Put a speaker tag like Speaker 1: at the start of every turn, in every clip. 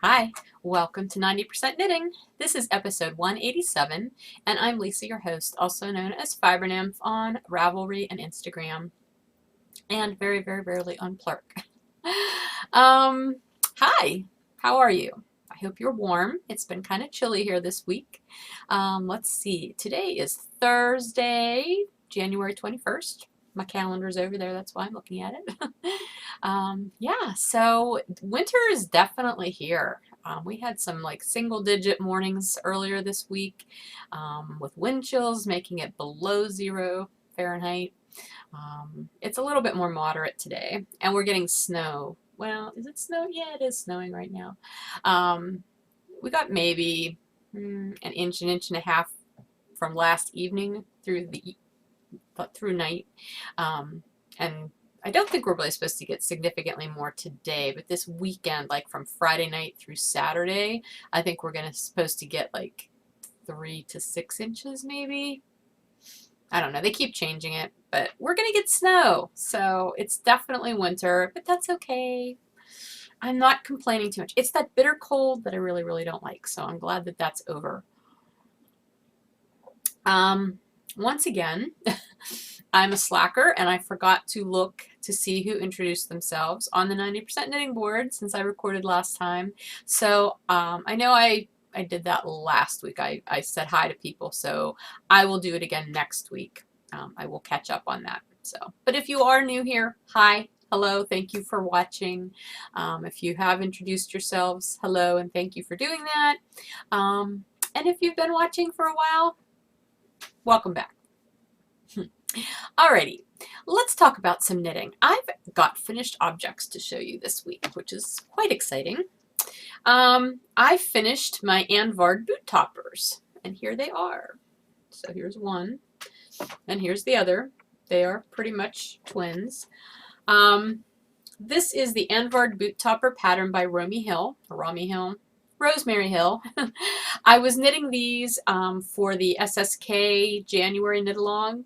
Speaker 1: Hi, welcome to 90% Knitting. This is episode 187, and I'm Lisa, your host, also known as Fiber Nymph on Ravelry and Instagram, and very, very rarely on Plurk. Hi, how are you? I hope you're warm. It's been kind of chilly here this week. Let's see, today is Thursday, January 21st. My calendar's over there, that's why I'm looking at it. Yeah, so winter is definitely here. We had some like single-digit mornings earlier this week with wind chills making it below 0 Fahrenheit. It's a little bit more moderate today, and we're getting snow. Well, is it snow? Yeah, it is snowing right now. We got maybe an inch and a half from last evening through night. And I don't think we're really supposed to get significantly more today, but this weekend, like from Friday night through Saturday, I think we're supposed to get like 3 to 6 inches maybe. I don't know. They keep changing it, but we're going to get snow. So it's definitely winter, but that's okay. I'm not complaining too much. It's that bitter cold that I really, really don't like. So I'm glad that that's over. Once again, I'm a slacker, and I forgot to look to see who introduced themselves on the 90% Knitting board since I recorded last time. So I know I did that last week. I said hi to people, so I will do it again next week. I will catch up on that. But if you are new here, hi, hello, thank you for watching. If you have introduced yourselves, hello, and thank you for doing that. And if you've been watching for a while, welcome back. Alrighty, let's talk about some knitting. I've got finished objects to show you this week, which is quite exciting. I finished my Anvar boot toppers, and here they are. So here's one, and here's the other. They are pretty much twins. This is the Anvar boot topper pattern by Rosemary Hill. I was knitting these for the SSK January knit along.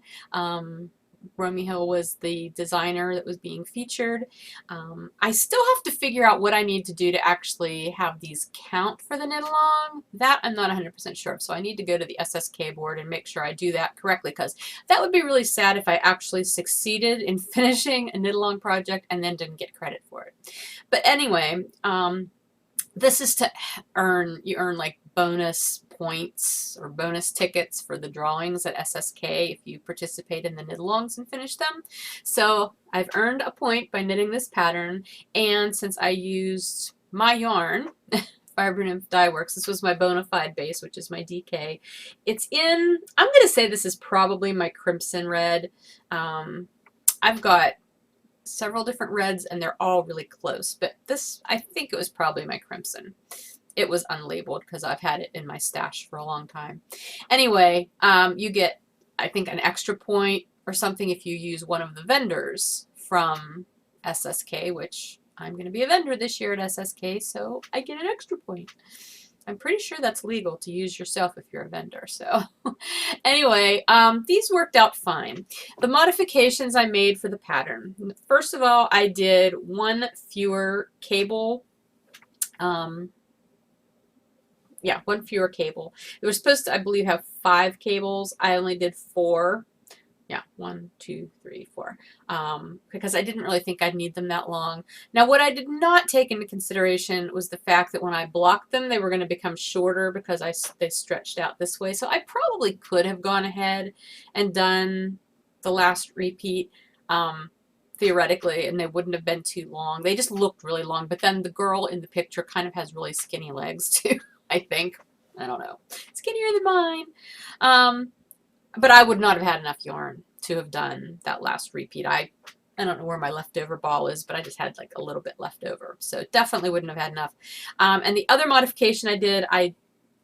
Speaker 1: Romy Hill was the designer that was being featured. I still have to figure out what I need to do to actually have these count for the knit along. That I'm not 100% sure of, so I need to go to the SSK board and make sure I do that correctly, because that would be really sad if I actually succeeded in finishing a knit along project and then didn't get credit for it. But anyway, this is to you earn like bonus points or bonus tickets for the drawings at SSK if you participate in the knit-alongs and finish them. So I've earned a point by knitting this pattern, and since I used my yarn, Fiber Nymph Dye Works, this was my bona fide base, which is my DK. It's in, I'm going to say this is probably my crimson red. I've got several different reds and they're all really close, but this, I think it was probably my crimson. It was unlabeled because I've had it in my stash for a long time. Anyway, you get, I think, an extra point or something if you use one of the vendors from SSK, which I'm going to be a vendor this year at SSK, so I get an extra point. I'm pretty sure that's legal to use yourself if you're a vendor. So anyway, these worked out fine. The modifications I made for the pattern. First of all, I did one fewer cable. One fewer cable. It was supposed to, I believe, have 5 cables. I only did 4. Yeah, 1, 2, 3, 4. Because I didn't really think I'd need them that long. Now, what I did not take into consideration was the fact that when I blocked them, they were going to become shorter because they stretched out this way. So I probably could have gone ahead and done the last repeat theoretically, and they wouldn't have been too long. They just looked really long, but then the girl in the picture kind of has really skinny legs too, I think. I don't know. Skinnier than mine. But I would not have had enough yarn to have done that last repeat. I don't know where my leftover ball is, but I just had like a little bit left over. So definitely wouldn't have had enough. And the other modification I did, I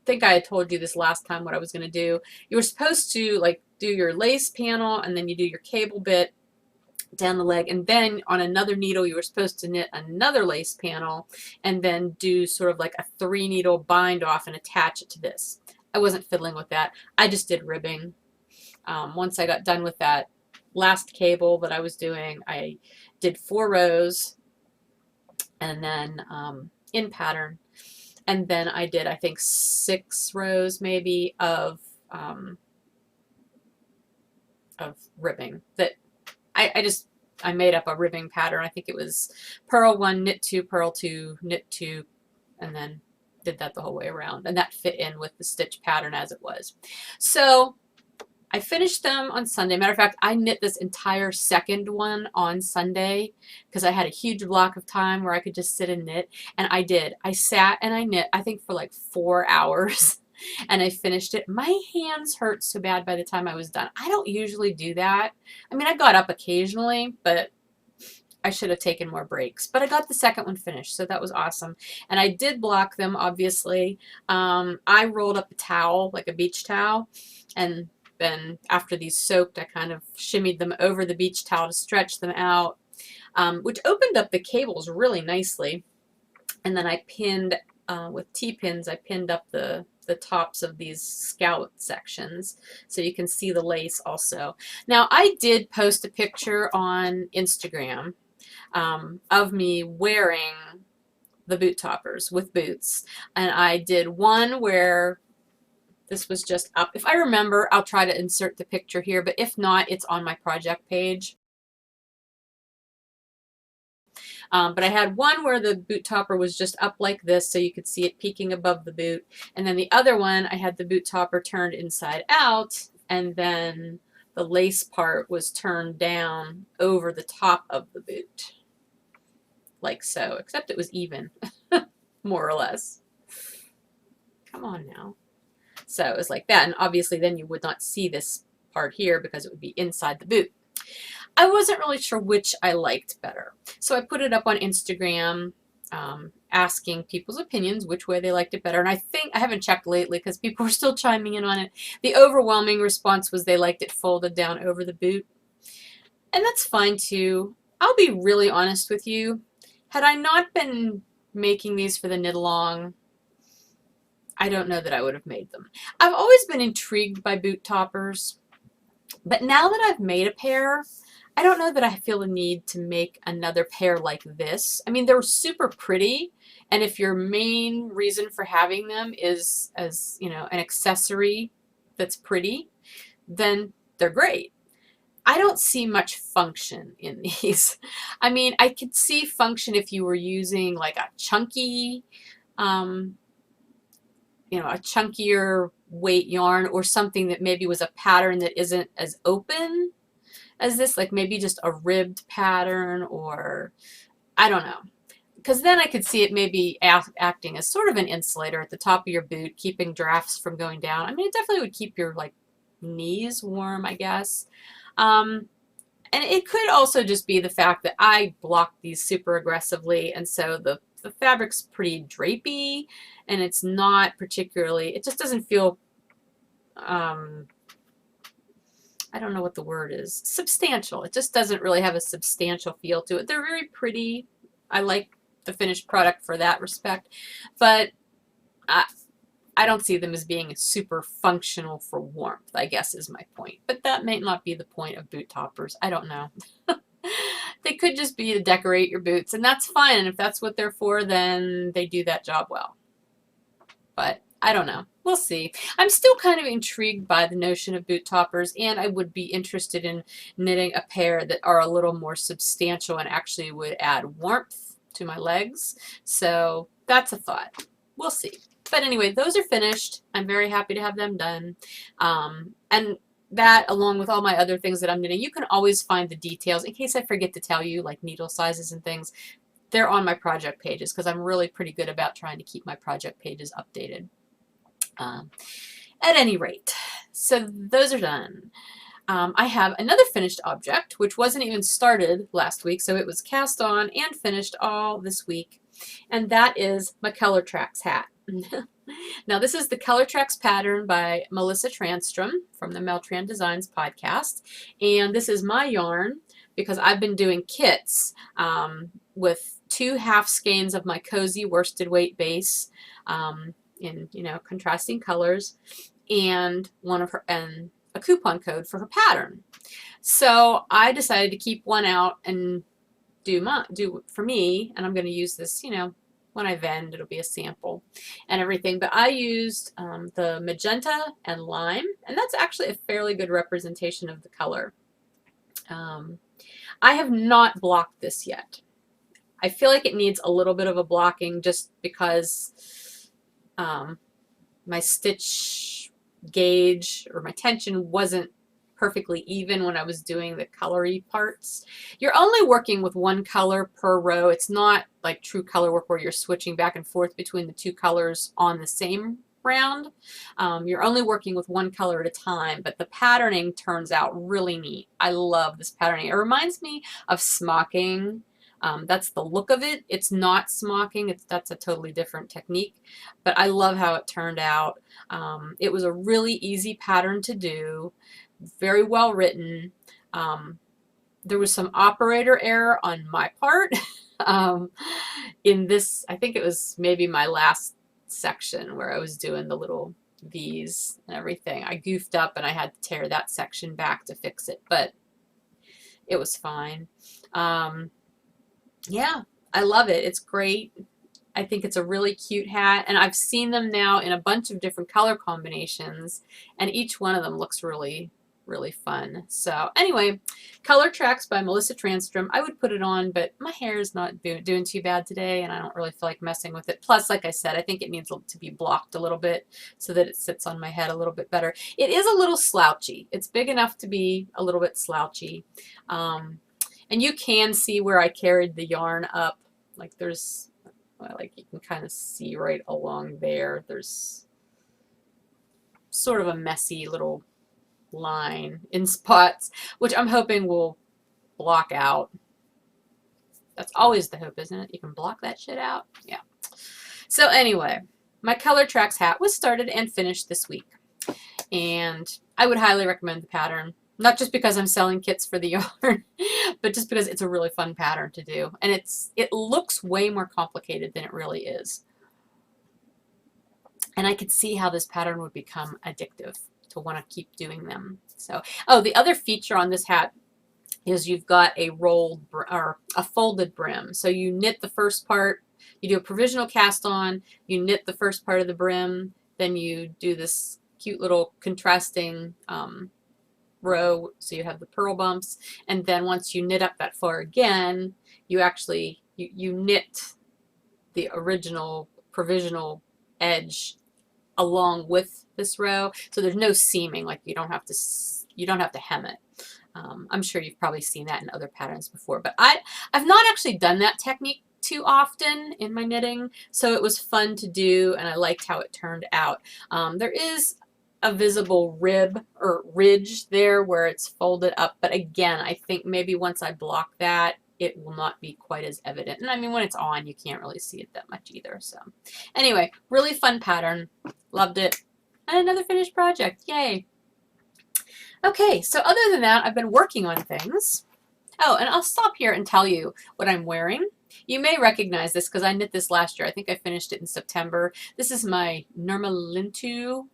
Speaker 1: think I had told you this last time what I was going to do. You were supposed to like do your lace panel, and then you do your cable bit down the leg, and then on another needle you were supposed to knit another lace panel and then do sort of like a 3-needle bind off and attach it to this. I wasn't fiddling with that. I just did ribbing. Once I got done with that last cable that I was doing, I did 4 rows, and then in pattern And then I did, I think, 6 rows maybe of ribbing that I made up a ribbing pattern. I think it was purl 1, knit 2, purl 2, knit 2, and then did that the whole way around. And that fit in with the stitch pattern as it was. So I finished them on Sunday. Matter of fact, I knit this entire second one on Sunday because I had a huge block of time where I could just sit and knit. And I did. I sat and I knit, I think, for like 4 hours. And I finished it. My hands hurt so bad by the time I was done. I don't usually do that. I mean, I got up occasionally, but I should have taken more breaks. But I got the second one finished, so that was awesome. And I did block them, obviously. I rolled up a towel, like a beach towel, and then after these soaked, I kind of shimmied them over the beach towel to stretch them out, which opened up the cables really nicely. And then I pinned, with T-pins, I pinned up the tops of these scallop sections so you can see the lace also. Now, I did post a picture on Instagram of me wearing the boot toppers with boots. And I did one where this was just up. If I remember, I'll try to insert the picture here, but if not, it's on my project page. But I had one where the boot topper was just up like this so you could see it peeking above the boot. And then the other one, I had the boot topper turned inside out, and then the lace part was turned down over the top of the boot. Like so, except it was even, more or less. Come on now. So it was like that, and obviously then you would not see this part here because it would be inside the boot. I wasn't really sure which I liked better. So I put it up on Instagram, asking people's opinions, which way they liked it better. And I think, I haven't checked lately because people were still chiming in on it. The overwhelming response was they liked it folded down over the boot. And that's fine too. I'll be really honest with you. Had I not been making these for the knit along, I don't know that I would have made them. I've always been intrigued by boot toppers, but now that I've made a pair, I don't know that I feel the need to make another pair like this. I mean, they're super pretty, and if your main reason for having them is as, you know, an accessory that's pretty, then they're great. I don't see much function in these. I mean, I could see function if you were using like a chunky, you know, a chunkier weight yarn or something that maybe was a pattern that isn't as open as this, like maybe just a ribbed pattern, or I don't know. Because then I could see it maybe acting as sort of an insulator at the top of your boot, keeping drafts from going down. I mean, it definitely would keep your like knees warm, I guess. And it could also just be the fact that I block these super aggressively, and so the fabric's pretty drapey, and it's not particularly, it just doesn't feel, I don't know what the word is, substantial. It just doesn't really have a substantial feel to it. They're very pretty. I like the finished product for that respect, but I don't see them as being super functional for warmth, I guess is my point. But that may not be the point of boot toppers. I don't know. They could just be to decorate your boots, and that's fine. And if that's what they're for, then they do that job well. But I don't know. We'll see. I'm still kind of intrigued by the notion of boot toppers, and I would be interested in knitting a pair that are a little more substantial and actually would add warmth to my legs. So that's a thought. We'll see. But anyway, those are finished. I'm very happy to have them done. And that, along with all my other things that I'm knitting, you can always find the details. In case I forget to tell you, like needle sizes and things, they're on my project pages because I'm really pretty good about trying to keep my project pages updated. At any rate, so those are done. I have another finished object, which wasn't even started last week, so it was cast on and finished all this week, and that is my Color Tracks hat. Now, this is the Color Tracks pattern by Melissa Transtrom from the Meltran Designs podcast, and this is my yarn because I've been doing kits with 2 half skeins of my cozy worsted weight base in, you know, contrasting colors, and a coupon code for her pattern. So I decided to keep one out and do for me, and I'm going to use this, you know, when I vend, it'll be a sample and everything. But I used the magenta and lime, and that's actually a fairly good representation of the color. I have not blocked this yet. I feel like it needs a little bit of a blocking just because my stitch gauge or my tension wasn't perfectly even when I was doing the colory parts. You're only working with one color per row. It's not like true color work where you're switching back and forth between the two colors on the same round. You're only working with one color at a time, but the patterning turns out really neat. I love this patterning. It reminds me of smocking. That's the look of it. It's not smocking. That's a totally different technique, but I love how it turned out. It was a really easy pattern to do, very well written. There was some operator error on my part. In this, I think it was maybe my last section where I was doing the little V's and everything. I goofed up and I had to tear that section back to fix it, but it was fine. Yeah, I love it. It's great. I think it's a really cute hat, and I've seen them now in a bunch of different color combinations, and each one of them looks really, really fun. So anyway, Color Tracks by Melissa Transtrom. I would put it on, but my hair is not doing too bad today, and I don't really feel like messing with it. Plus, like I said, I think it needs to be blocked a little bit so that it sits on my head a little bit better. It is a little slouchy. It's big enough to be a little bit slouchy. And you can see where I carried the yarn up. Like there's, like you can kind of see right along there. There's sort of a messy little line in spots, which I'm hoping will block out. That's always the hope, isn't it? You can block that shit out. Yeah. So anyway, my Color Tracks hat was started and finished this week. And I would highly recommend the pattern. Not just because I'm selling kits for the yarn, but just because it's a really fun pattern to do. And it looks way more complicated than it really is. And I could see how this pattern would become addictive to want to keep doing them. So, oh, the other feature on this hat is you've got a rolled or a folded brim. So you knit the first part, you do a provisional cast on, you knit the first part of the brim, then you do this cute little contrasting row, so you have the purl bumps, and then once you knit up that far again, you actually you knit the original provisional edge along with this row, so there's no seaming. Like you don't have to hem it. I'm sure you've probably seen that in other patterns before, but I've not actually done that technique too often in my knitting, so it was fun to do, and I liked how it turned out. There is a visible rib or ridge there where it's folded up, but again, I think maybe once I block that, it will not be quite as evident. And I mean, when it's on, you can't really see it that much either. So anyway, really fun pattern. Loved it. And another finished project. Yay. Okay, so other than that, I've been working on things. Oh, and I'll stop here and tell you what I'm wearing. You may recognize this because I knit this last year. I think I finished it in September. This is my Nurmalintu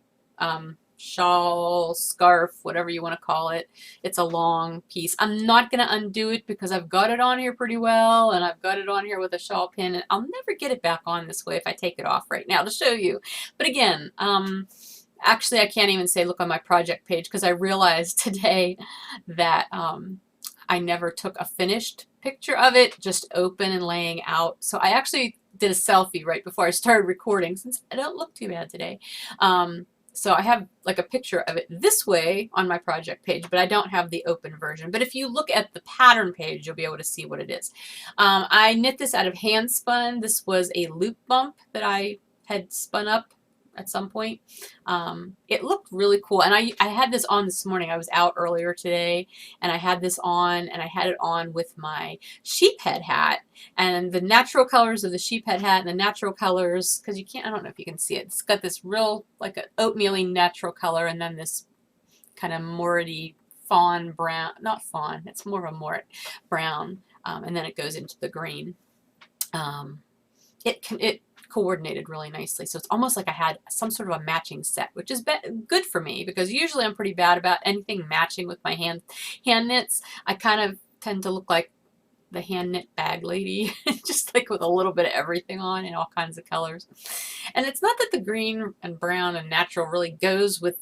Speaker 1: shawl, scarf, whatever you want to call it. It's a long piece. I'm not going to undo it because I've got it on here pretty well, and I've got it on here with a shawl pin, and I'll never get it back on this way if I take it off right now to show you. But again, actually I can't even say look on my project page because I realized today that I never took a finished picture of it, just open and laying out. So I actually did a selfie right before I started recording since I don't look too bad today. So I have like a picture of it this way on my project page, but I don't have the open version. But if you look at the pattern page, you'll be able to see what it is. I knit this out of Handspun. This was a loop bump that I had spun up at some point. It looked really cool, and I had this on this morning. I was out earlier today, and I had this on, and I had it on with my sheephead hat, and the natural colors of the sheephead hat and the natural colors, because you can't, I don't know if you can see it, it's got this real like an oatmeal-y natural color, and then this kind of moret-y fawn brown, not fawn, it's more of a moret brown, and then it goes into the green. It coordinated really nicely, so it's almost like I had some sort of a matching set, which is good for me because usually I'm pretty bad about anything matching with my hand knits. I kind of tend to look like the hand knit bag lady, just like with a little bit of everything on and all kinds of colors. And it's not that the green and brown and natural really goes with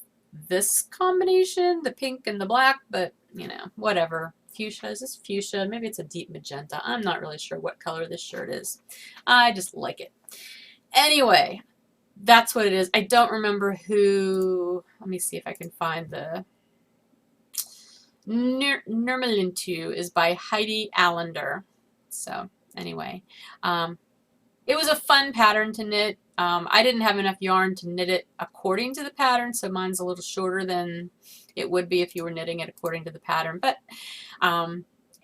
Speaker 1: this combination, the pink and the black, but you know, whatever. Fuchsia, is this fuchsia? Maybe it's a deep magenta. I'm not really sure what color this shirt is. I just like it. Anyway, that's what it is. I don't remember who, let me see if I can find the, Nurmalintu is by Heidi Allender. So anyway, it was a fun pattern to knit. I didn't have enough yarn to knit it according to the pattern, so mine's a little shorter than it would be if you were knitting it according to the pattern. But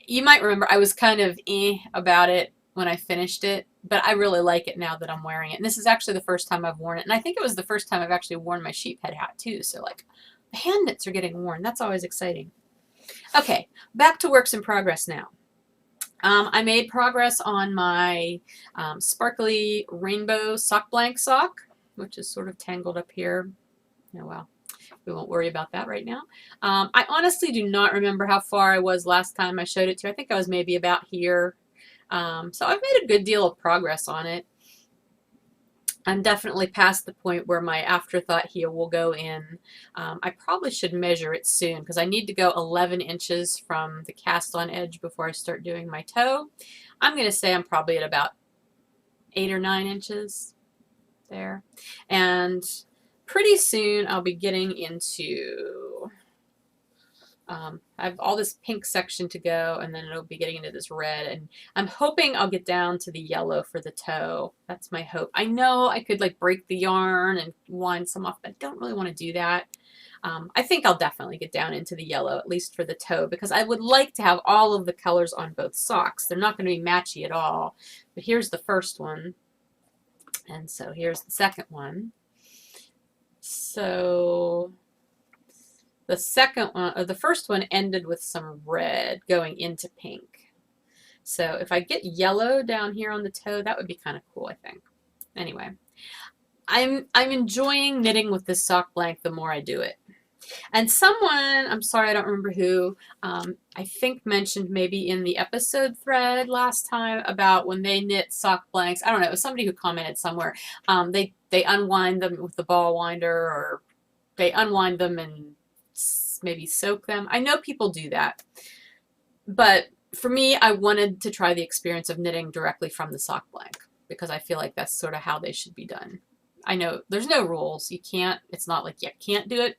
Speaker 1: you might remember I was kind of about it when I finished it, but I really like it now that I'm wearing it. And this is actually the first time I've worn it, and I think it was the first time I've actually worn my sheephead hat too. So like, the hand knits are getting worn. That's always exciting. Okay, back to works in progress now. I made progress on my sparkly rainbow sock blank sock, which is sort of tangled up here. Oh well, we won't worry about that right now. I honestly do not remember how far I was last time I showed it to you. I think I was maybe about here. So I've made a good deal of progress on it. I'm definitely past the point where my afterthought heel will go in. I probably should measure it soon because I need to go 11 inches from the cast on edge before I start doing my toe. I'm going to say I'm probably at about 8 or 9 inches there. And pretty soon I'll be getting into, I have all this pink section to go, and then it'll be getting into this red, and I'm hoping I'll get down to the yellow for the toe. That's my hope. I know I could like break the yarn and wind some off, but I don't really want to do that. I think I'll definitely get down into the yellow, at least for the toe, because I would like to have all of the colors on both socks. They're not going to be matchy at all. But here's the first one, and so here's the second one. So the second one, or the first one, ended with some red going into pink. So if I get yellow down here on the toe, that would be kind of cool, I think. Anyway, I'm enjoying knitting with this sock blank the more I do it. And someone, I'm sorry, I don't remember who, I think mentioned maybe in the episode thread last time about when they knit sock blanks. I don't know, it was somebody who commented somewhere. They unwind them with the ball winder, or they unwind them and maybe soak them. I know people do that, but for me, I wanted to try the experience of knitting directly from the sock blank because I feel like that's sort of how they should be done. I know there's no rules. You can't, it's not like you can't do it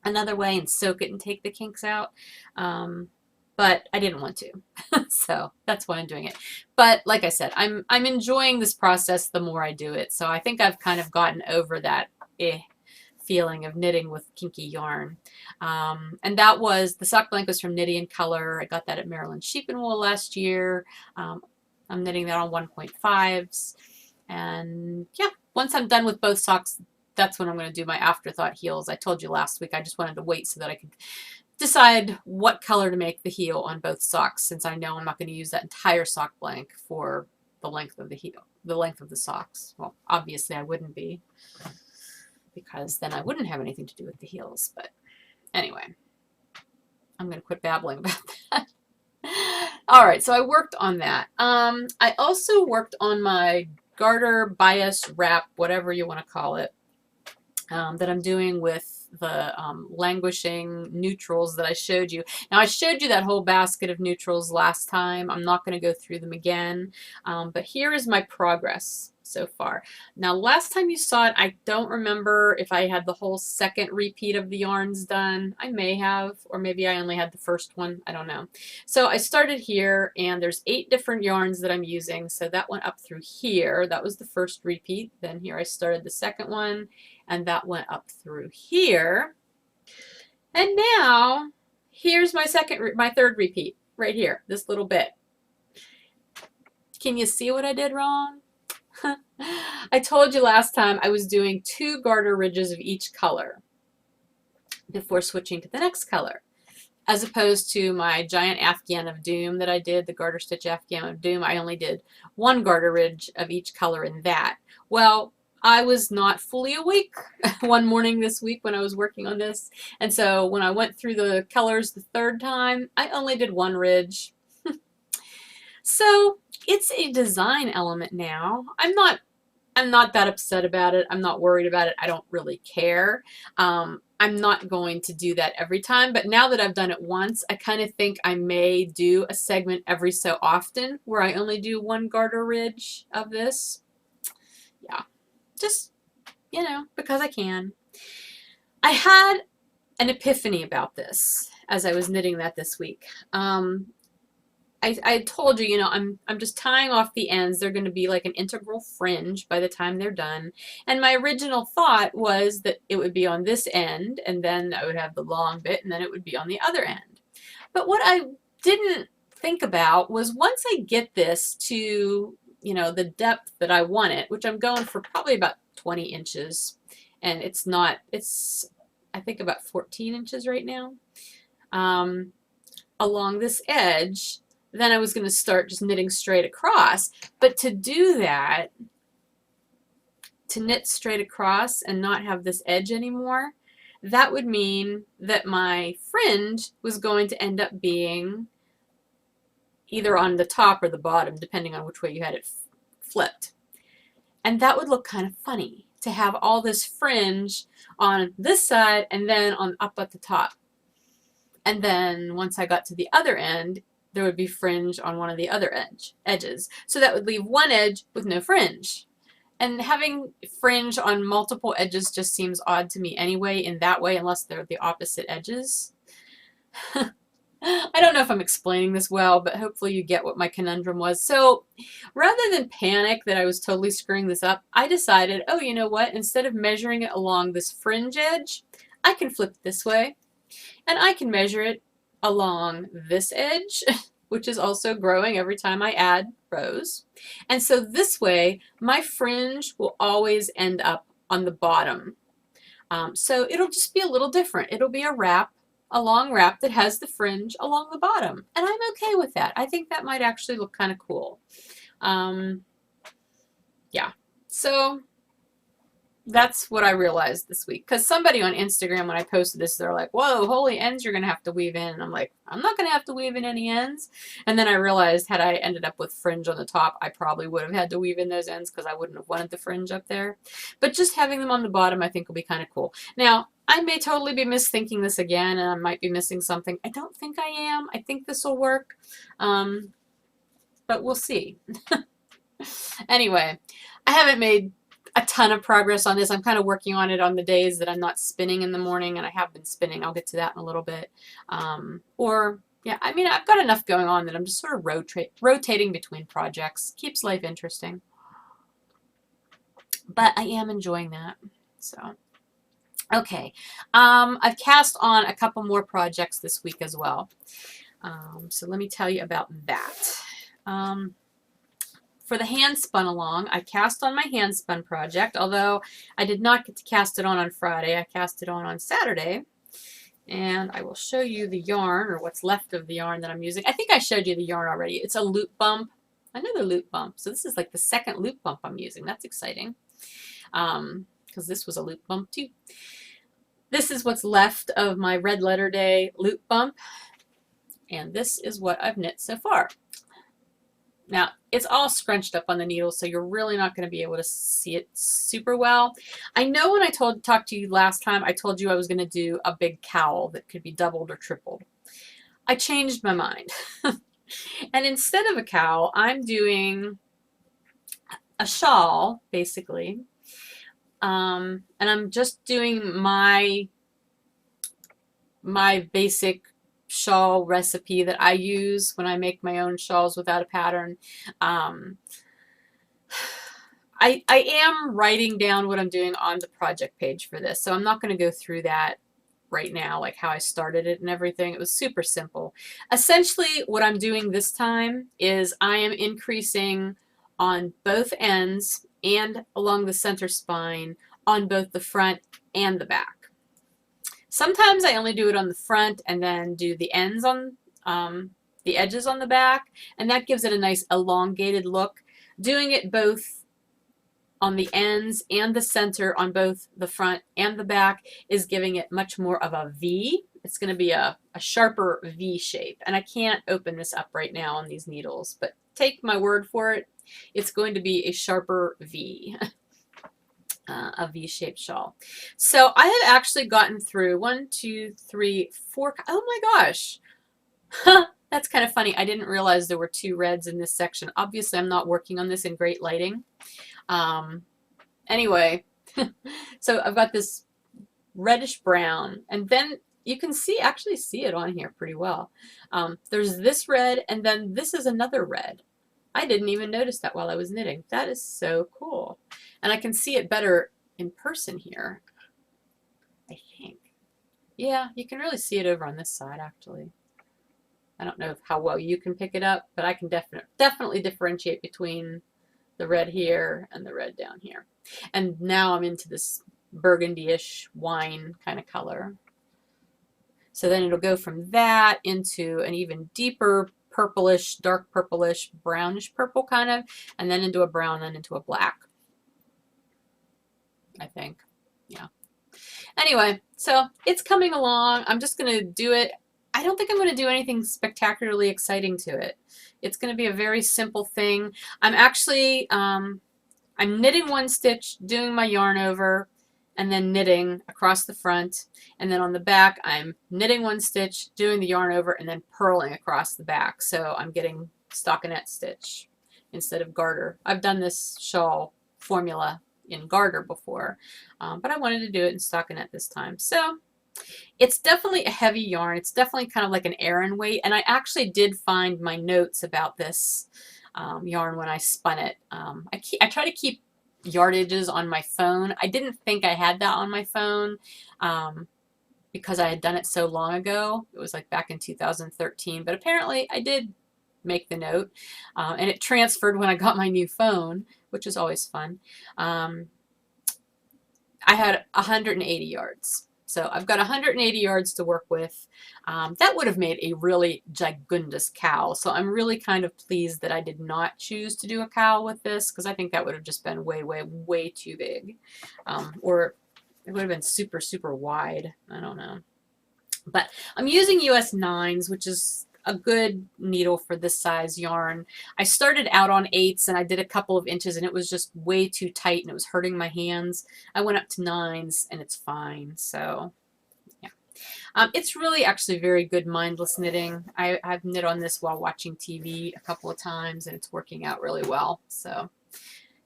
Speaker 1: another way and soak it and take the kinks out. But I didn't want to. So that's why I'm doing it. But like I said, I'm enjoying this process the more I do it. So I think I've kind of gotten over that feeling of knitting with kinky yarn. And that was, the sock blank was from Knitty and Color. I got that at Maryland Sheep and Wool last year. I'm knitting that on 1.5s. And yeah, once I'm done with both socks, that's when I'm going to do my afterthought heels. I told you last week I just wanted to wait so that I could decide what color to make the heel on both socks, since I know I'm not going to use that entire sock blank for the length of the heel, the length of the socks. Well, obviously I wouldn't be, because then I wouldn't have anything to do with the heels. But anyway, I'm going to quit babbling about that. All right, so I worked on that. I also worked on my garter bias wrap, whatever you want to call it, that I'm doing with the languishing neutrals that I showed you. Now I showed you that whole basket of neutrals last time. I'm not going to go through them again, but here is my progress so far. Now last time you saw it, I don't remember if I had the whole second repeat of the yarns done. I may have, or maybe I only had the first one. I don't know. So I started here, and there's 8 different yarns that I'm using. So that went up through here. That was the first repeat. Then here I started the second one, and that went up through here. And now here's my third repeat right here, this little bit. Can you see what I did wrong? I told you last time I was doing 2 garter ridges of each color before switching to the next color, as opposed to my giant Afghan of Doom that I did, the garter stitch Afghan of Doom. I only did 1 garter ridge of each color in that. Well, I was not fully awake one morning this week when I was working on this, and so when I went through the colors the third time, I only did 1 ridge. So it's a design element now. I'm not that upset about it. I'm not worried about it. I don't really care. I'm not going to do that every time, but now that I've done it once, I kind of think I may do a segment every so often where I only do one garter ridge of this. Yeah, just, you know, because I can. I had an epiphany about this as I was knitting that this week. I told you, you know, I'm just tying off the ends. They're going to be like an integral fringe by the time they're done. And my original thought was that it would be on this end, and then I would have the long bit, and then it would be on the other end. But what I didn't think about was once I get this to, you know, the depth that I want it, which I'm going for probably about 20 inches, and it's not, it's, I think about 14 inches right now, along this edge, then I was going to start just knitting straight across. But to do that, to knit straight across and not have this edge anymore, that would mean that my fringe was going to end up being either on the top or the bottom, depending on which way you had it flipped. And that would look kind of funny to have all this fringe on this side and then on up at the top. And then once I got to the other end, there would be fringe on one of the other edges. So that would leave one edge with no fringe. And having fringe on multiple edges just seems odd to me anyway in that way, unless they're the opposite edges. I don't know if I'm explaining this well, but hopefully you get what my conundrum was. So rather than panic that I was totally screwing this up, I decided, oh, you know what? Instead of measuring it along this fringe edge, I can flip it this way. And I can measure it along this edge, which is also growing every time I add rows. And so this way, my fringe will always end up on the bottom. So it'll just be a little different. It'll be a wrap, a long wrap that has the fringe along the bottom. And I'm okay with that. I think that might actually look kind of cool. Yeah, so that's what I realized this week. Because somebody on Instagram, when I posted this, they're like, whoa, holy ends you're going to have to weave in. And I'm like, I'm not going to have to weave in any ends. And then I realized had I ended up with fringe on the top, I probably would have had to weave in those ends because I wouldn't have wanted the fringe up there. But just having them on the bottom, I think will be kind of cool. Now, I may totally be misthinking this again, and I might be missing something. I don't think I am. I think this will work. But we'll see. Anyway, I haven't made a ton of progress on this. I'm kind of working on it on the days that I'm not spinning in the morning, and I have been spinning. I'll get to that in a little bit. Yeah, I mean, I've got enough going on that I'm just sort of rotating between projects. Keeps life interesting. But I am enjoying that. So, okay. I've cast on a couple more projects this week as well. So let me tell you about that. For the Handspun along, I cast on my Handspun project, although I did not get to cast it on Friday. I cast it on Saturday. And I will show you the yarn, or what's left of the yarn that I'm using. I think I showed you the yarn already. It's a loop bump, another loop bump. So this is like the second loop bump I'm using. That's exciting, because this was a loop bump too. This is what's left of my Red Letter Day loop bump. And this is what I've knit so far. Now, it's all scrunched up on the needle, so you're really not going to be able to see it super well. I know when I talked to you last time, I told you I was going to do a big cowl that could be doubled or tripled. I changed my mind. And instead of a cowl, I'm doing a shawl, basically. And I'm just doing my basic shawl recipe that I use when I make my own shawls without a pattern. I am writing down what I'm doing on the project page for this, so I'm not going to go through that right now, like how I started it and everything. It was super simple. Essentially, what I'm doing this time is I am increasing on both ends and along the center spine on both the front and the back. Sometimes I only do it on the front and then do the ends on the edges on the back, and that gives it a nice elongated look. Doing it both on the ends and the center on both the front and the back is giving it much more of a V. It's going to be a sharper V shape, and I can't open this up right now on these needles, but take my word for it. It's going to be a sharper V, a V-shaped shawl. So I have actually gotten through 1, 2, 3, 4. Oh my gosh. That's kind of funny. I didn't realize there were 2 reds in this section. Obviously, I'm not working on this in great lighting. Anyway, so I've got this reddish brown, and then you can actually see it on here pretty well. There's this red, and then this is another red. I didn't even notice that while I was knitting. That is so cool. And I can see it better in person here, I think. Yeah, you can really see it over on this side, actually. I don't know how well you can pick it up, but I can definitely differentiate between the red here and the red down here. And now I'm into this burgundy-ish wine kind of color. So then it'll go from that into an even deeper purplish, dark purplish, brownish purple kind of, and then into a brown, then into a black, I think. Yeah. Anyway, so it's coming along. I'm just going to do it. I don't think I'm going to do anything spectacularly exciting to it. It's going to be a very simple thing. I'm actually, I'm knitting 1 stitch, doing my yarn over, and then knitting across the front. And then on the back, I'm knitting 1 stitch, doing the yarn over, and then purling across the back. So I'm getting stockinette stitch instead of garter. I've done this shawl formula in garter before, but I wanted to do it in stockinette this time. So it's definitely a heavy yarn. It's definitely kind of like an Aran weight, and I actually did find my notes about this yarn when I spun it. I try to keep yardages on my phone. I didn't think I had that on my phone because I had done it so long ago. It was like back in 2013, but apparently I did make the note, and it transferred when I got my new phone, which is always fun. I had 180 yards. So I've got 180 yards to work with. That would have made a really gigundous cowl. So I'm really kind of pleased that I did not choose to do a cowl with this, because I think that would have just been way, way, way too big. Or it would have been super, super wide. I don't know. But I'm using US 9s, which is a good needle for this size yarn. I started out on 8s and I did a couple of inches and it was just way too tight and it was hurting my hands. I went up to 9s and it's fine. So yeah, it's really actually very good mindless knitting. I've knit on this while watching TV a couple of times and it's working out really well. So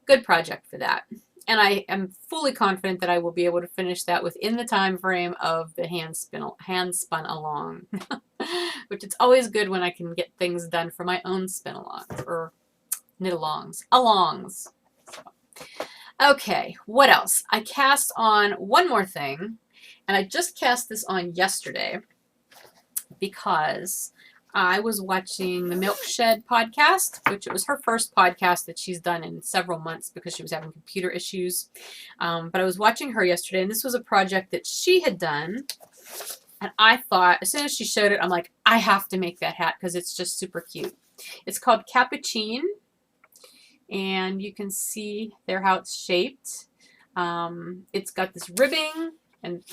Speaker 1: good project for that. And I am fully confident that I will be able to finish that within the time frame of the Handspun along, which it's always good when I can get things done for my own spin alongs or knit alongs. So, okay, what else? I cast on one more thing, and I just cast this on yesterday because I was watching the Milk Shed podcast, which it was her first podcast that she's done in several months because she was having computer issues. But I was watching her yesterday, and this was a project that she had done. And I thought, as soon as she showed it, I'm like, I have to make that hat because it's just super cute. It's called Capucine, and you can see there how it's shaped. It's got this ribbing and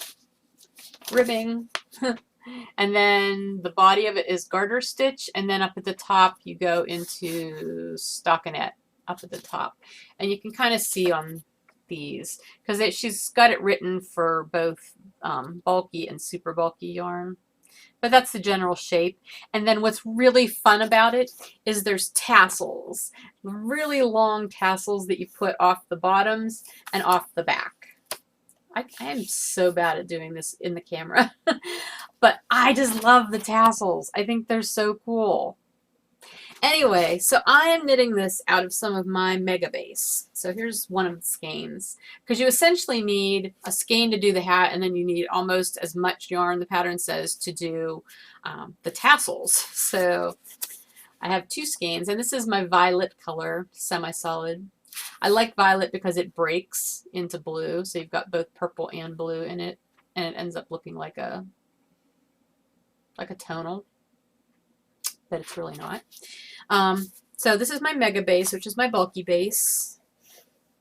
Speaker 1: ribbing. And then the body of it is garter stitch, and then up at the top you go into stockinette up at the top. And you can kind of see on these, because she's got it written for both bulky and super bulky yarn. But that's the general shape. And then what's really fun about it is there's tassels, really long tassels that you put off the bottoms and off the back. I am so bad at doing this in the camera, but I just love the tassels. I think they're so cool. Anyway, so I am knitting this out of some of my Mega Base. So here's one of the skeins, because you essentially need a skein to do the hat, and then you need almost as much yarn, the pattern says, to do the tassels. So I have 2 skeins, and this is my violet color, semi-solid. I like violet because it breaks into blue, so you've got both purple and blue in it, and it ends up looking like a tonal, but it's really not. So this is my Mega Base, which is my bulky base.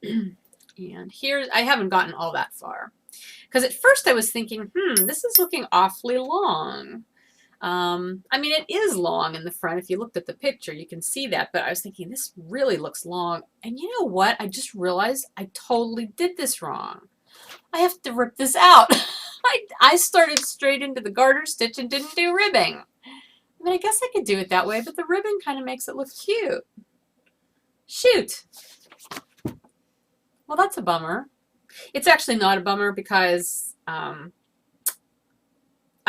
Speaker 1: And here, I haven't gotten all that far, because at first I was thinking, this is looking awfully long. I mean, it is long in the front. If you looked at the picture, you can see that. But I was thinking, this really looks long. And you know what? I just realized I totally did this wrong. I have to rip this out. I started straight into the garter stitch and didn't do ribbing. I mean, I guess I could do it that way, but the ribbon kind of makes it look cute. Shoot. Well, that's a bummer. It's actually not a bummer because I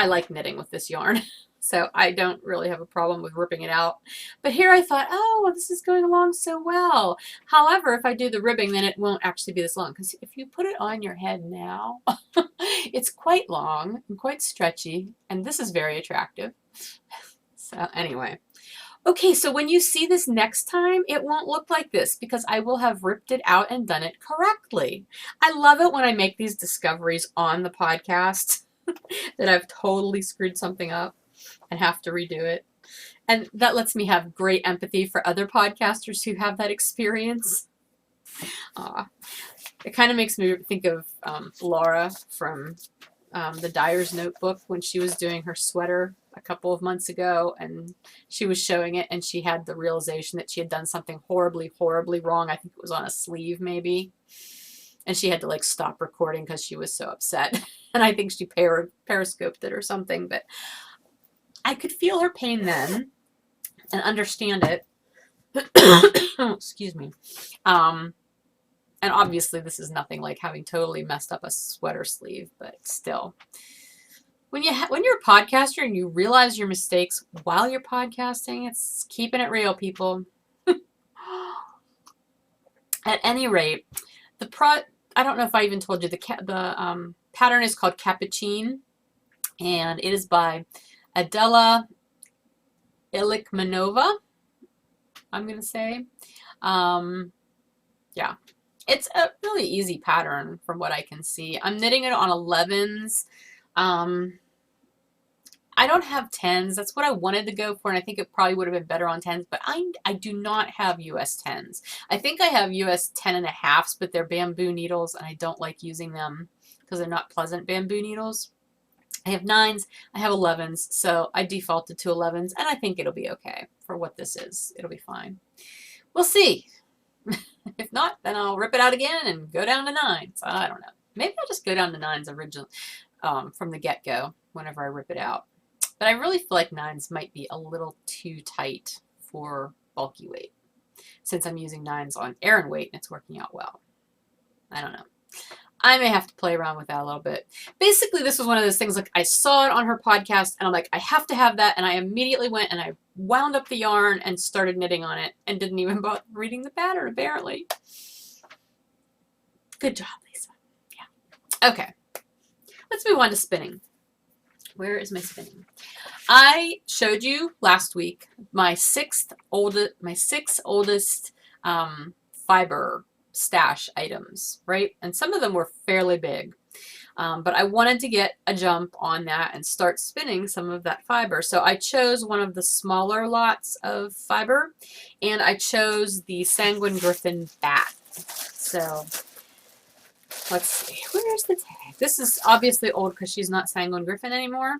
Speaker 1: like knitting with this yarn. So I don't really have a problem with ripping it out. But here I thought, oh, well, this is going along so well. However, if I do the ribbing, then it won't actually be this long. Because if you put it on your head now, it's quite long and quite stretchy. And this is very attractive. So anyway. Okay, so when you see this next time, it won't look like this because I will have ripped it out and done it correctly. I love it when I make these discoveries on the podcast that I've totally screwed something up and have to redo it. And that lets me have great empathy for other podcasters who have that experience. It kind of makes me think of Laura from the Dyer's Notebook when she was doing her sweater a couple of months ago, and she was showing it, and she had the realization that she had done something horribly, horribly wrong. I think it was on a sleeve maybe. And she had to like stop recording because she was so upset. And I think she periscoped it or something, but I could feel her pain then and understand it. Excuse me. And obviously this is nothing like having totally messed up a sweater sleeve, but still. When you're a podcaster and you realize your mistakes while you're podcasting, it's keeping it real, people. At any rate, I don't know if I even told you, the pattern is called Capucine, and it is by Adela Ilikmanova, I'm going to say. Yeah, it's a really easy pattern from what I can see. I'm knitting it on 11s. I don't have 10s. That's what I wanted to go for, and I think it probably would have been better on 10s, but I do not have US 10s. I think I have US 10.5s, but they're bamboo needles, and I don't like using them because they're not pleasant bamboo needles. I have 9s, I have 11s, so I defaulted to 11s, and I think it'll be okay for what this is. It'll be fine. We'll see. If not, then I'll rip it out again and go down to 9s. I don't know. Maybe I'll just go down to 9s originally from the get-go whenever I rip it out. But I really feel like 9s might be a little too tight for bulky weight, since I'm using 9s on Aran weight and it's working out well. I don't know. I may have to play around with that a little bit. Basically, this was one of those things, like I saw it on her podcast and I'm like, I have to have that. And I immediately went and I wound up the yarn and started knitting on it and didn't even bother reading the pattern, apparently. Good job, Lisa. Yeah. Okay. Let's move on to spinning. Where is my spinning? I showed you last week my six oldest fiber stash items, right? And some of them were fairly big, but I wanted to get a jump on that and start spinning some of that fiber. So I chose one of the smaller lots of fiber, and I chose the Sanguine Griffin bat. So let's see, where's the tag? This is obviously old because she's not Sanguine Griffin anymore.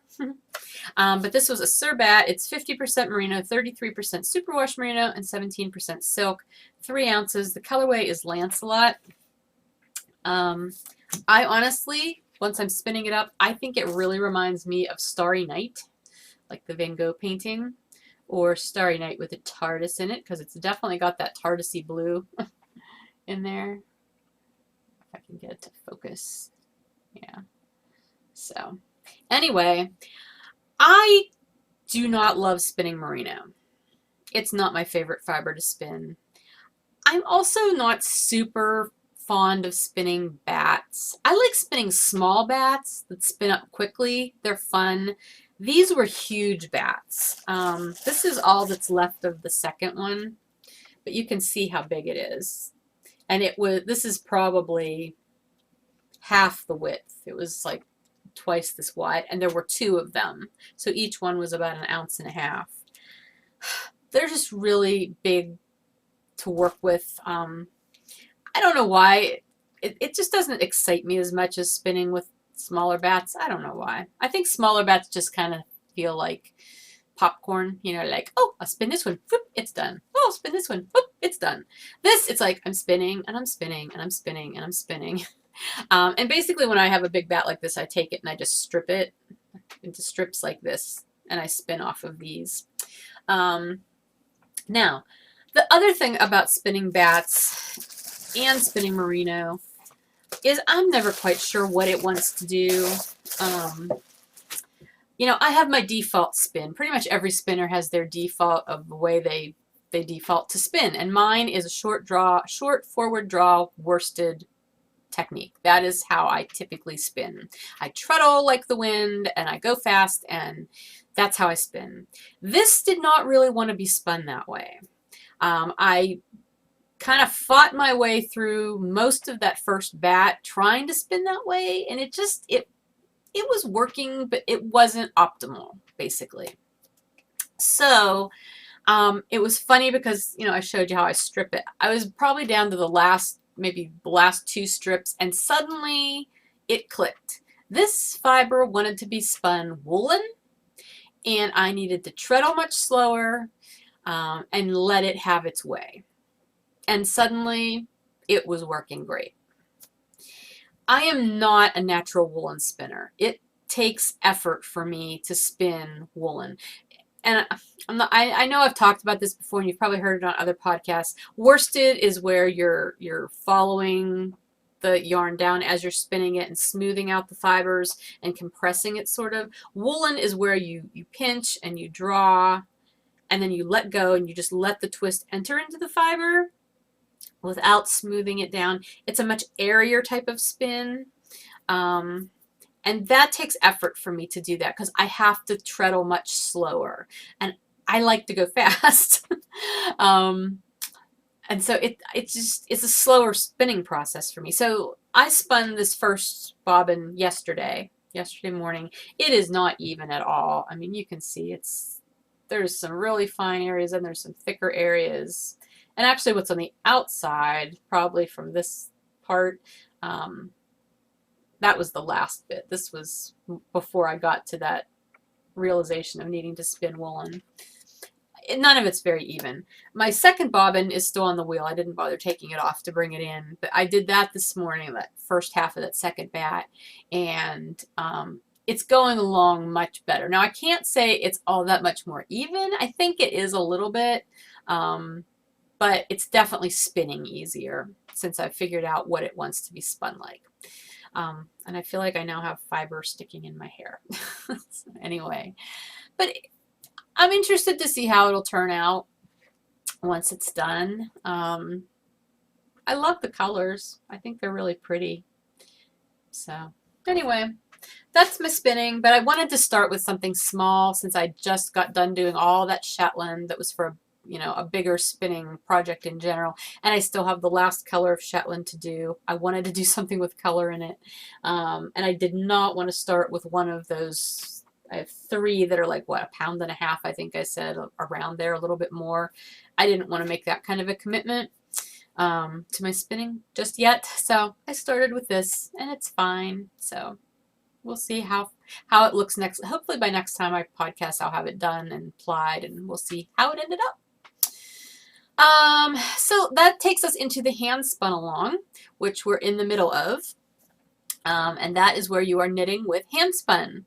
Speaker 1: But this was a Surbat. It's 50% merino, 33% superwash merino, and 17% silk. 3 ounces. The colorway is Lancelot. I honestly, once I'm spinning it up, I think it really reminds me of Starry Night, like the Van Gogh painting, or Starry Night with a TARDIS in it, because it's definitely got that TARDIS-y blue in there. If I can get it to focus. Yeah. So, anyway, I do not love spinning merino. It's not my favorite fiber to spin. I'm also not super fond of spinning bats. I like spinning small bats that spin up quickly. They're fun. These were huge bats. This is all that's left of the second one, but you can see how big it is. And this is probably half the width. It was like twice this wide, and there were 2 of them. So each one was about 1.5 ounces. They're just really big to work with. I don't know why. It just doesn't excite me as much as spinning with smaller bats. I don't know why. I think smaller bats just kind of feel like popcorn, you know, like, oh, I'll spin this one, whoop, it's done. Oh, I'll spin this one, whoop, it's done. This, it's like I'm spinning and I'm spinning and I'm spinning and I'm spinning. And basically when I have a big bat like this, I take it and I just strip it into strips like this, and I spin off of these. Now, the other thing about spinning bats and spinning merino is I'm never quite sure what it wants to do. You know, I have my default spin. Pretty much every spinner has their default of the way they default to spin, and mine is a short forward draw worsted technique. That is how I typically spin. I treadle like the wind and I go fast, and that's how I spin. This did not really want to be spun that way. I kind of fought my way through most of that first bat trying to spin that way, and it was working, but it wasn't optimal, basically. So it was funny because, you know, I showed you how I strip it. I was probably down to the last, maybe the last 2 strips, and suddenly it clicked. This fiber wanted to be spun woolen, and I needed to treadle much slower and let it have its way. And suddenly it was working great. I am not a natural woolen spinner. It takes effort for me to spin woolen. And I know I've talked about this before, and you've probably heard it on other podcasts. Worsted is where you're following the yarn down as you're spinning it and smoothing out the fibers and compressing it, sort of. Woolen is where you pinch and you draw, and then you let go and you just let the twist enter into the fiber without smoothing it down. It's a much airier type of spin. And that takes effort for me to do that because I have to treadle much slower, and I like to go fast. And so it's a slower spinning process for me. So I spun this first bobbin yesterday morning. It is not even at all. I mean, you can see there's some really fine areas and there's some thicker areas. And actually what's on the outside, probably from this part, that was the last bit. This was before I got to that realization of needing to spin woolen. None of it's very even. My second bobbin is still on the wheel. I didn't bother taking it off to bring it in, but I did that this morning, that first half of that second bat, and it's going along much better. Now, I can't say it's all that much more even. I think it is a little bit, but it's definitely spinning easier since I've figured out what it wants to be spun like. And I feel like I now have fiber sticking in my hair. So anyway, but I'm interested to see how it'll turn out once it's done. I love the colors. I think they're really pretty. So anyway, that's my spinning, but I wanted to start with something small since I just got done doing all that Shetland that was for a bigger spinning project in general, and I still have the last color of Shetland to do. I wanted to do something with color in it, and I did not want to start with one of those. I have 3 that are like, what, 1.5 pounds, I think I said, around there, a little bit more. I didn't want to make that kind of a commitment to my spinning just yet, so I started with this, and it's fine. So we'll see how it looks next. Hopefully by next time I podcast, I'll have it done and plied, and we'll see how it ended up. So that takes us into the hand spun along, which we're in the middle of. And that is where you are knitting with handspun.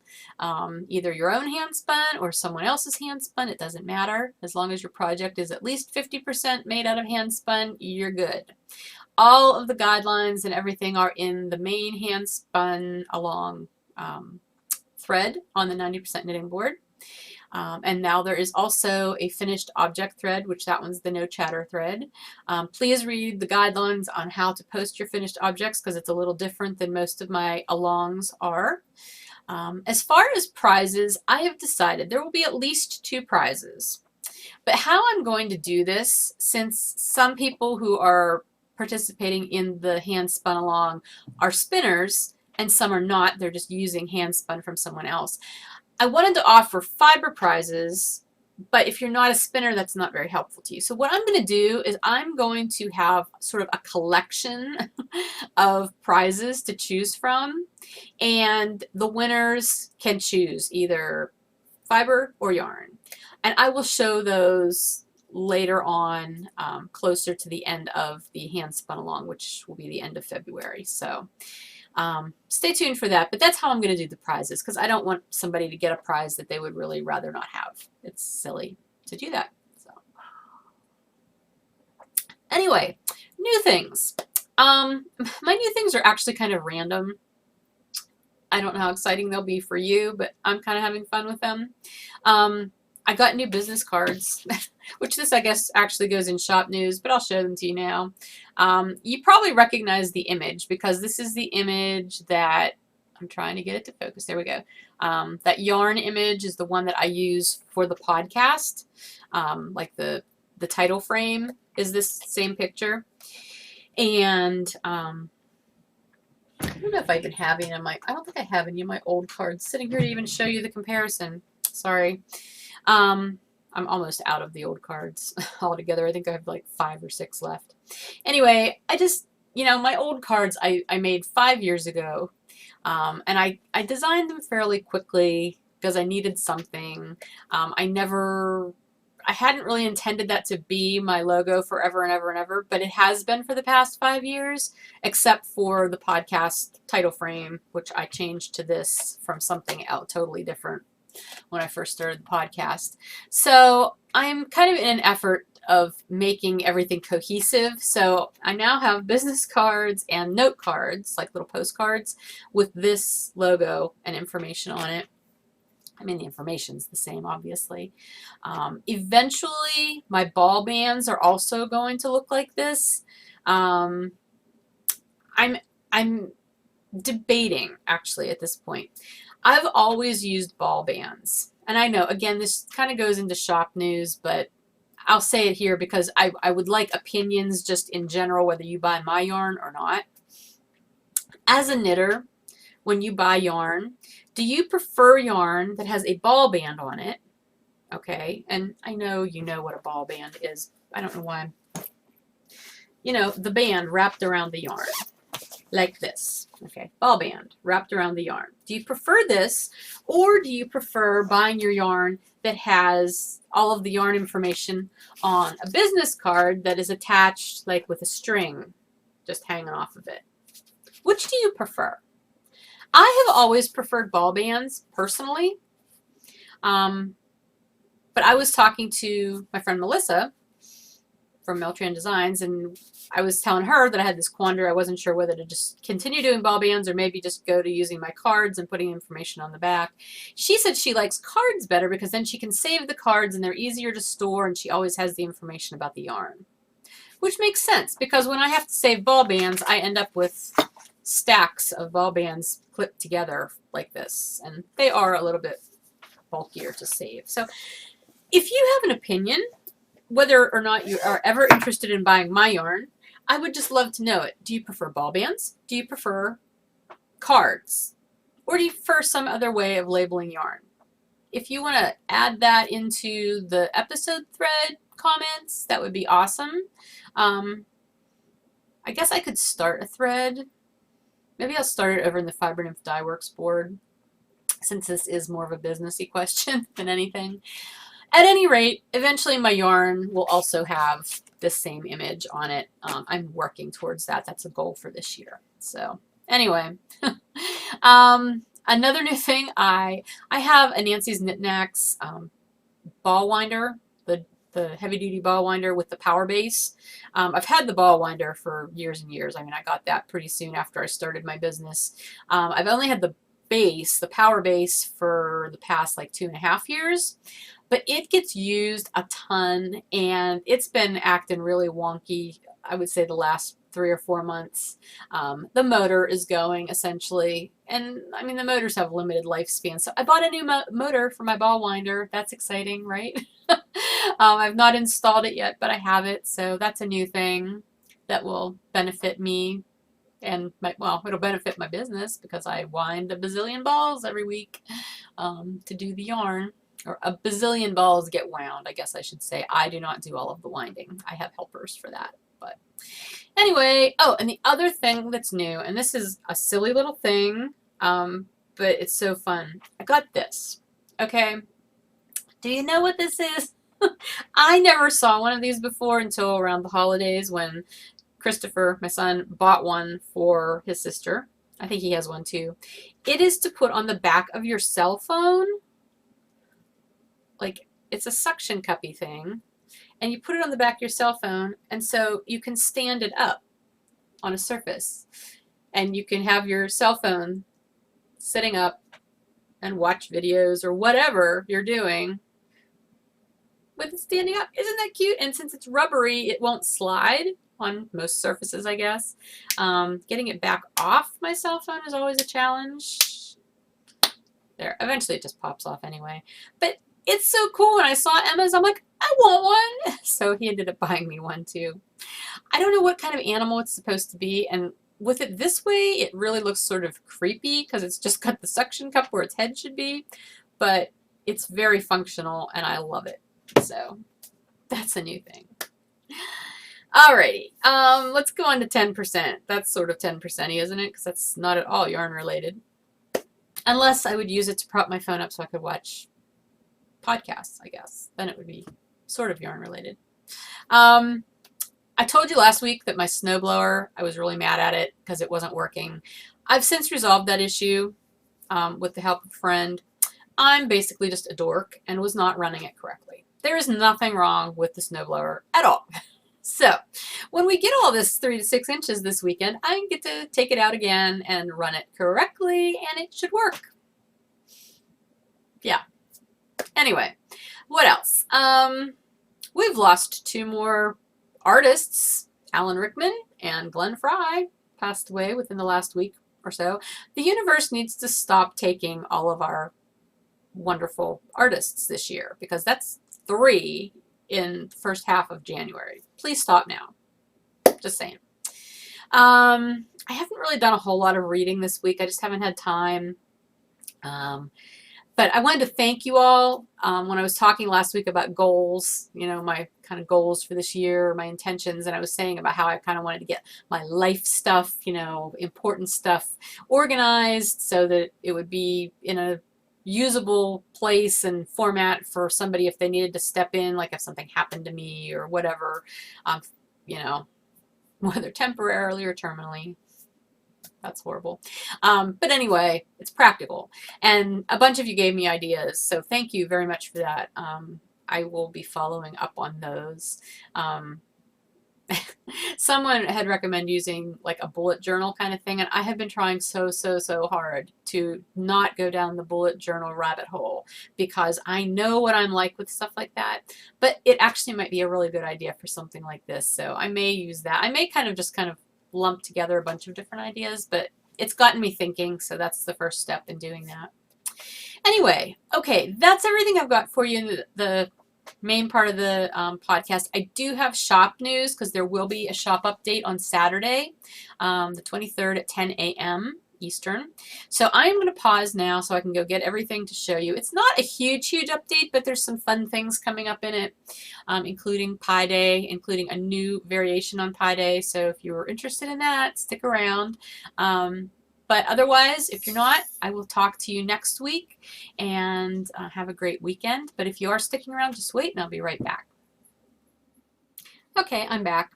Speaker 1: Either your own handspun or someone else's handspun, it doesn't matter. As long as your project is at least 50% made out of handspun, you're good. All of the guidelines and everything are in the main handspun along thread on the 90% knitting board. And now there is also a finished object thread, which that one's the no chatter thread. Please read the guidelines on how to post your finished objects because it's a little different than most of my alongs are. As far as prizes, I have decided there will be at least 2 prizes. But how I'm going to do this, since some people who are participating in the hand spun along are spinners and some are not, they're just using hand spun from someone else. I wanted to offer fiber prizes, but if you're not a spinner, that's not very helpful to you. So what I'm going to do is I'm going to have sort of a collection of prizes to choose from, and the winners can choose either fiber or yarn. And I will show those later on, closer to the end of the Handspun Along, which will be the end of February. So stay tuned for that. But that's how I'm going to do the prizes, because I don't want somebody to get a prize that they would really rather not have. It's silly to do that. So anyway, new things. My new things are actually kind of random. I don't know how exciting they'll be for you, but I'm kind of having fun with them. I got new business cards, which this, I guess, actually goes in shop news, but I'll show them to you now. You probably recognize the image, because this is the image that, I'm trying to get it to focus. There we go. That yarn image is the one that I use for the podcast. Like the title frame is this same picture. And I don't know if I even have any of my, I don't think I have any of my old cards sitting here to even show you the comparison. Sorry. I'm almost out of the old cards altogether. I think I have like 5 or 6 left. Anyway, I just, my old cards I made 5 years ago. And I designed them fairly quickly because I needed something. I hadn't really intended that to be my logo forever and ever and ever, but it has been for the past 5 years, except for the podcast title frame, which I changed to this from something else totally different when I first started the podcast. So I'm kind of in an effort of making everything cohesive. So I now have business cards and note cards, like little postcards, with this logo and information on it. I mean, the information's the same, obviously. Eventually, my ball bands are also going to look like this. I'm debating, actually, at this point. I've always used ball bands. And I know, again, this kind of goes into shop news, but I'll say it here because I would like opinions just in general, whether you buy my yarn or not. As a knitter, when you buy yarn, do you prefer yarn that has a ball band on it? Okay, and I know you know what a ball band is. I don't know why. The band wrapped around the yarn, like this. Okay, ball band wrapped around the yarn. Do you prefer this, or do you prefer buying your yarn that has all of the yarn information on a business card that is attached, like with a string just hanging off of it? Which do you prefer? I have always preferred ball bands, personally. But I was talking to my friend Melissa from Meltran Designs, and I was telling her that I had this quandary. I wasn't sure whether to just continue doing ball bands or maybe just go to using my cards and putting information on the back. She said she likes cards better because then she can save the cards and they're easier to store, and she always has the information about the yarn. Which makes sense, because when I have to save ball bands, I end up with stacks of ball bands clipped together like this, and they are a little bit bulkier to save. So if you have an opinion, whether or not you are ever interested in buying my yarn, I would just love to know it. Do you prefer ball bands? Do you prefer cards? Or do you prefer some other way of labeling yarn? If you want to add that into the episode thread comments, that would be awesome. I guess I could start a thread. Maybe I'll start it over in the Fiber Nymph Dye Works board, since this is more of a businessy question than anything. At any rate, eventually my yarn will also have this same image on it. I'm working towards that. That's a goal for this year. So anyway, another new thing, I have a Nancy's Knit Knacks ball winder, the heavy-duty ball winder with the power base. I've had the ball winder for years and years. I mean, I got that pretty soon after I started my business. I've only had the base, the power base, for the past like 2.5 years, but it gets used a ton, and it's been acting really wonky, I would say, the last 3 or 4 months. The motor is going, essentially, and I mean, the motors have limited lifespan, so I bought a new motor for my ball winder. That's exciting, right? I've not installed it yet, but I have it, so that's a new thing that will benefit me, and it'll benefit my business because I wind a bazillion balls every week to do the yarn. Or a bazillion balls get wound, I guess I should say. I do not do all of the winding. I have helpers for that. But anyway, oh, and the other thing that's new, and this is a silly little thing, but it's so fun. I got this, okay? Do you know what this is? I never saw one of these before until around the holidays when Christopher, my son, bought one for his sister. I think he has one too. It is to put on the back of your cell phone. Like, it's a suction cuppy thing. And you put it on the back of your cell phone, and so you can stand it up on a surface. And you can have your cell phone sitting up and watch videos or whatever you're doing with it standing up. Isn't that cute? And since it's rubbery, it won't slide on most surfaces, I guess. Getting it back off my cell phone is always a challenge. There, eventually it just pops off anyway. But it's so cool. When I saw Emma's, I'm like, I want one. So he ended up buying me one too. I don't know what kind of animal it's supposed to be, and with it this way, it really looks sort of creepy because it's just got the suction cup where its head should be, but it's very functional and I love it. So that's a new thing. Alrighty, let's go on to 10%. That's sort of 10%-y, isn't it? Because that's not at all yarn related. Unless I would use it to prop my phone up so I could watch podcasts, I guess. Then it would be sort of yarn related. I told you last week that my snowblower, I was really mad at it because it wasn't working. I've since resolved that issue with the help of a friend. I'm basically just a dork and was not running it correctly. There is nothing wrong with the snowblower at all. So when we get all this 3 to 6 inches this weekend, I get to take it out again and run it correctly, and it should work. Yeah. Anyway, what else? We've lost 2 more artists. Alan Rickman and Glenn Fry passed away within the last week or so. The universe needs to stop taking all of our wonderful artists this year, because that's 3 in the first half of January. Please stop now. Just saying. I haven't really done a whole lot of reading this week. I just haven't had time. But I wanted to thank you all. When I was talking last week about goals, you know, my kind of goals for this year, my intentions, and I was saying about how I kind of wanted to get my life stuff, you know, important stuff organized so that it would be in a usable place and format for somebody if they needed to step in, like if something happened to me or whatever, you know, whether temporarily or terminally. That's horrible. But anyway, it's practical. And a bunch of you gave me ideas, so thank you very much for that. I will be following up on those. Someone had recommended using like a bullet journal kind of thing, and I have been trying so hard to not go down the bullet journal rabbit hole, because I know what I'm like with stuff like that, but it actually might be a really good idea for something like this, so I may use that. I may kind of lump together a bunch of different ideas, but it's gotten me thinking, so that's the first step in doing that. Anyway, okay, that's everything I've got for you in the main part of the podcast. I do have shop news, because there will be a shop update on Saturday, the 23rd at 10 a.m. Eastern. So I'm going to pause now so I can go get everything to show you. It's not a huge update, but there's some fun things coming up in it, including Pi Day, including a new variation on Pi Day. So if you're interested in that, stick around. But otherwise, if you're not, I will talk to you next week, and have a great weekend. But if you are sticking around, just wait and I'll be right back. Okay, I'm back.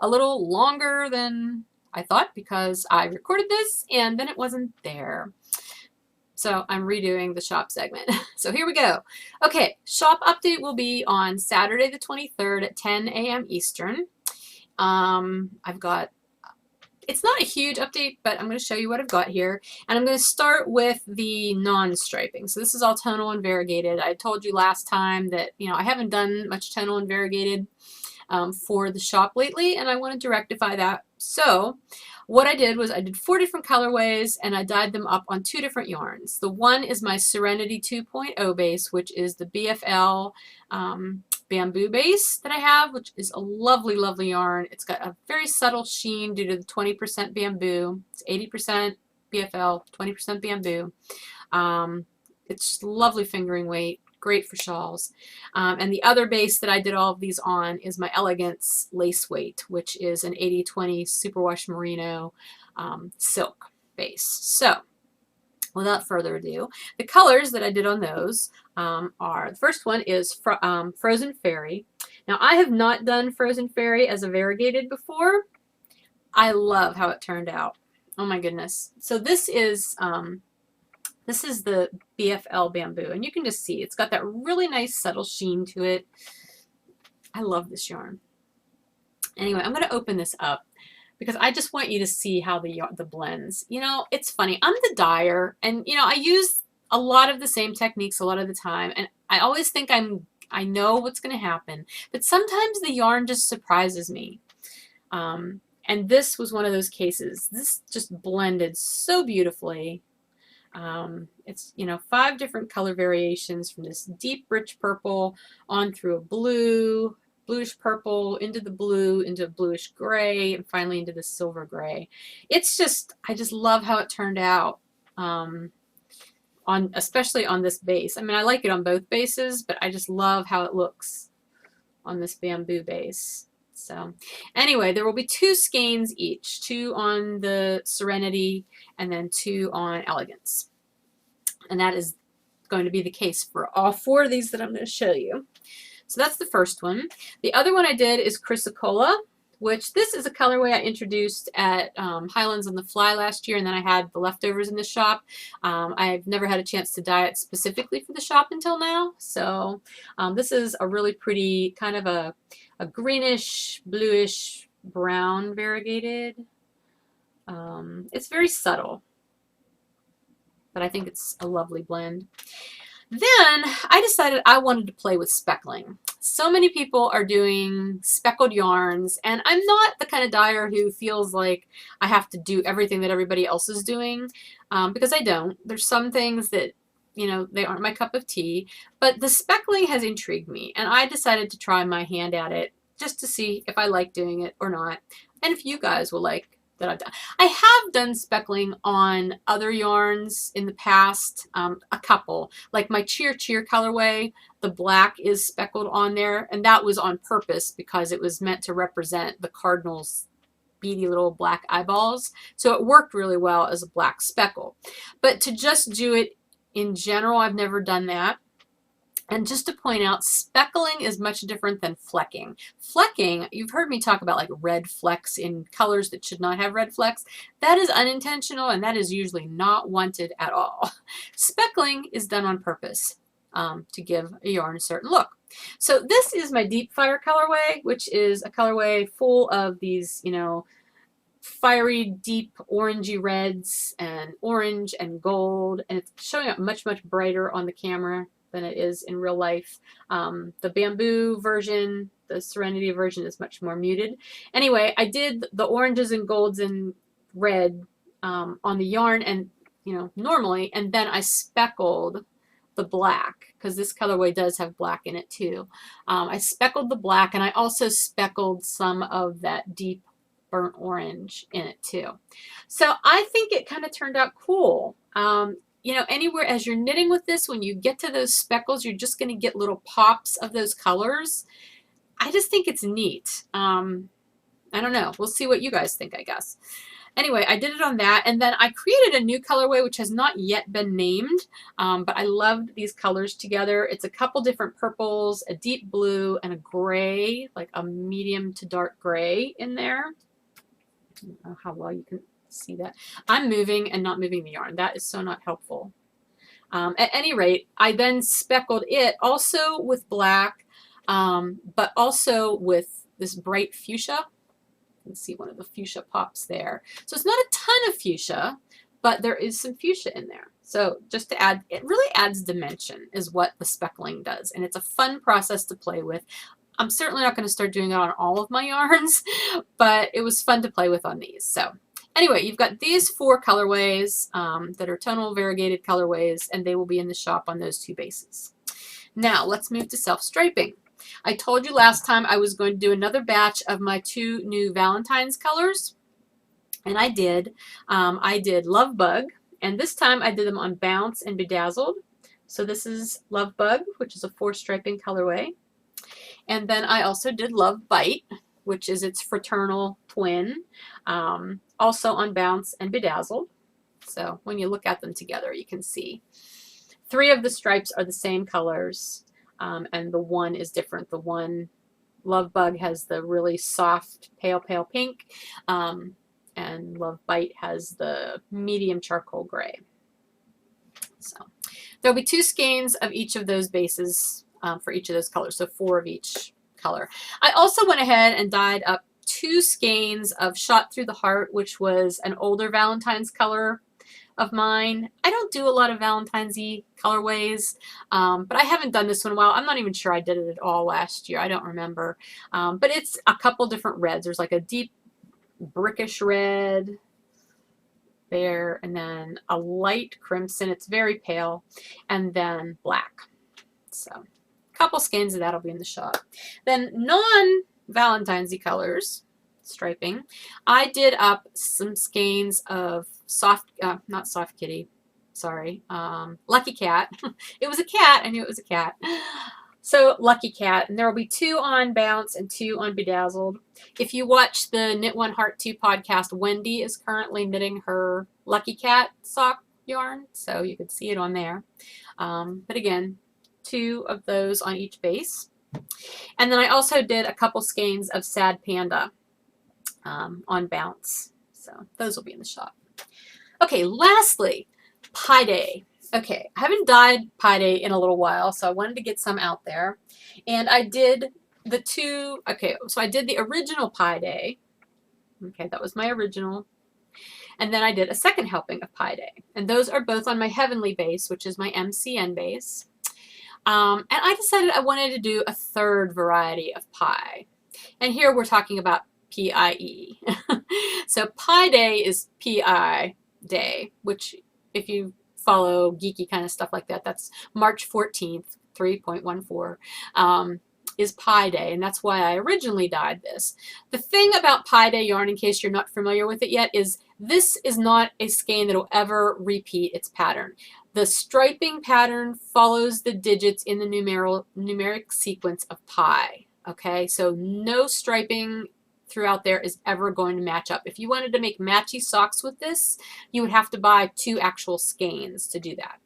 Speaker 1: A little longer than I thought, because I recorded this and then it wasn't there. So I'm redoing the shop segment. So here we go. Okay, shop update will be on Saturday the 23rd at 10 a.m. Eastern. It's not a huge update, but I'm going to show you what I've got here. And I'm going to start with the non-striping. So this is all tonal and variegated. I told you last time that, you know, I haven't done much tonal and variegated for the shop lately, and I wanted to rectify that. So what I did was I did 4 different colorways, and I dyed them up on 2 different yarns. The one is my Serenity 2.0 base, which is the BFL bamboo base that I have, which is a lovely yarn. It's got a very subtle sheen due to the 20% bamboo. It's 80% BFL, 20% bamboo. It's lovely fingering weight, great for shawls. And the other base that I did all of these on is my Elegance lace weight, which is an 80/20 superwash merino silk base. So without further ado, the colors that I did on those are, the first one is Frozen Fairy. Now, I have not done Frozen Fairy as a variegated before. I love how it turned out. Oh my goodness. So this is the BFL bamboo, and you can just see it's got that really nice subtle sheen to it. I love this yarn. Anyway, I'm going to open this up because I just want you to see how the blends. You know, it's funny. I'm the dyer, and you know, I use a lot of the same techniques a lot of the time, and I always think I know what's going to happen, but sometimes the yarn just surprises me. And this was one of those cases. This just blended so beautifully. It's, you know, 5 different color variations from this deep rich purple on through a blue, bluish purple, into the blue, into a bluish gray, and finally into the silver gray. It's just, I just love how it turned out, especially on this base. I mean, I like it on both bases, but I just love how it looks on this bamboo base. So anyway, there will be 2 skeins each, 2 on the Serenity and then 2 on Elegance. And that is going to be the case for all 4 of these that I'm going to show you. So that's the first one. The other one I did is Chrysocolla, which this is a colorway I introduced at Highlands on the Fly last year, and then I had the leftovers in the shop. I've never had a chance to dye it specifically for the shop until now. So this is a really pretty kind of a greenish, bluish, brown variegated. It's very subtle, but I think it's a lovely blend. Then I decided I wanted to play with speckling. So many people are doing speckled yarns, and I'm not the kind of dyer who feels like I have to do everything that everybody else is doing, because I don't. There's some things that, you know, they aren't my cup of tea, but the speckling has intrigued me, and I decided to try my hand at it just to see if I like doing it or not, and if you guys will like that I've done. I have done speckling on other yarns in the past, a couple, like my Cheer Cheer colorway, the black is speckled on there, and that was on purpose because it was meant to represent the cardinal's beady little black eyeballs, so it worked really well as a black speckle. But to just do it in general, I've never done that. And just to point out, speckling is much different than flecking. Flecking, you've heard me talk about like red flecks in colors that should not have red flecks. That is unintentional, and that is usually not wanted at all. Speckling is done on purpose to give a yarn a certain look. So this is my Deep Fire colorway, which is a colorway full of these, you know, fiery, deep orangey reds and orange and gold, and it's showing up much, much brighter on the camera than it is in real life. The bamboo version, the Serenity version, is much more muted. Anyway, I did the oranges and golds and red on the yarn, and you know, normally, and then I speckled the black, because this colorway does have black in it too. I speckled the black, and I also speckled some of that deep burnt orange in it too. So I think it kind of turned out cool. You know, anywhere as you're knitting with this, when you get to those speckles, you're just going to get little pops of those colors. I just think it's neat. I don't know. We'll see what you guys think, I guess. Anyway, I did it on that, and then I created a new colorway which has not yet been named, but I loved these colors together. It's a couple different purples, a deep blue, and a gray, like a medium to dark gray in there. I don't know how well you can see that. I'm moving and not moving the yarn. That is so not helpful. At any rate, I then speckled it also with black, but also with this bright fuchsia. You can see one of the fuchsia pops there. So it's not a ton of fuchsia, but there is some fuchsia in there. So just to add, it really adds dimension is what the speckling does. And it's a fun process to play with. I'm certainly not going to start doing it on all of my yarns, but it was fun to play with on these. So anyway, you've got these 4 colorways that are tonal variegated colorways, and they will be in the shop on those 2 bases. Now let's move to self-striping. I told you last time I was going to do another batch of my 2 new Valentine's colors, and I did. I did Love Bug, and this time I did them on Bounce and Bedazzled. So this is Love Bug, which is a 4-striping colorway. And then I also did Love Bite, which is its fraternal twin, also on Bounce and Bedazzled. So when you look at them together, you can see 3 of the stripes are the same colors, and the one is different. The one, Love Bug, has the really soft pale pink, and Love Bite has the medium charcoal gray. So there'll be 2 skeins of each of those bases for each of those colors, so 4 of each color. I also went ahead and dyed up 2 skeins of Shot Through the Heart, which was an older Valentine's color of mine. I don't do a lot of Valentine's-y colorways, but I haven't done this one in a while. I'm not even sure I did it at all last year. I don't remember. But it's a couple different reds. There's like a deep brickish red there, and then a light crimson. It's very pale, and then black. So a couple skeins of that'll be in the shop. Then non-Valentine's-y colors, striping, I did up some skeins of not Soft Kitty, sorry, Lucky Cat. It was a cat. I knew it was a cat. So Lucky Cat, and there will be 2 on Bounce and 2 on Bedazzled. If you watch the Knit One Heart 2 podcast, Wendy is currently knitting her Lucky Cat sock yarn, so you could see it on there. But again, 2 of those on each base. And then I also did a couple skeins of Sad Panda on Bounce. So those will be in the shop. Okay, lastly, Pie Day. Okay, I haven't dyed Pie Day in a little while, so I wanted to get some out there. And I did the 2, okay, so I did the original Pie Day. Okay, that was my original. And then I did a second helping of Pie Day. And those are both on my Heavenly base, which is my MCN base. And I decided I wanted to do a 3rd variety of pie. And here we're talking about PIE. So Pie Day is PI Day, which if you follow geeky kind of stuff like that, that's March 14th, 3.14, is Pie Day, and that's why I originally dyed this. The thing about Pie Day yarn, in case you're not familiar with it yet, is this is not a skein that will ever repeat its pattern. The striping pattern follows the digits in the numeric sequence of pi. Okay, so no striping throughout there is ever going to match up. If you wanted to make matchy socks with this, you would have to buy 2 actual skeins to do that.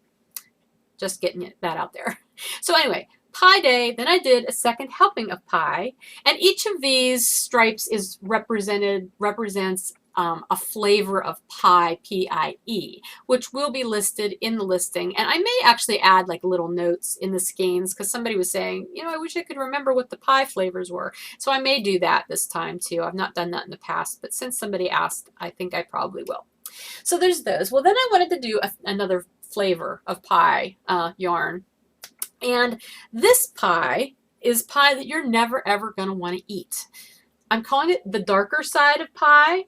Speaker 1: Just getting that out there. So anyway, Pie Day, then I did a second helping of pie, and each of these stripes is represents a flavor of pie, P-I-E, which will be listed in the listing. And I may actually add like little notes in the skeins, because somebody was saying, you know, I wish I could remember what the pie flavors were. So I may do that this time too. I've not done that in the past, but since somebody asked, I think I probably will. So there's those. Well, then I wanted to do another flavor of pie yarn. And this pie is pie that you're never ever going to want to eat. I'm calling it the darker side of pie.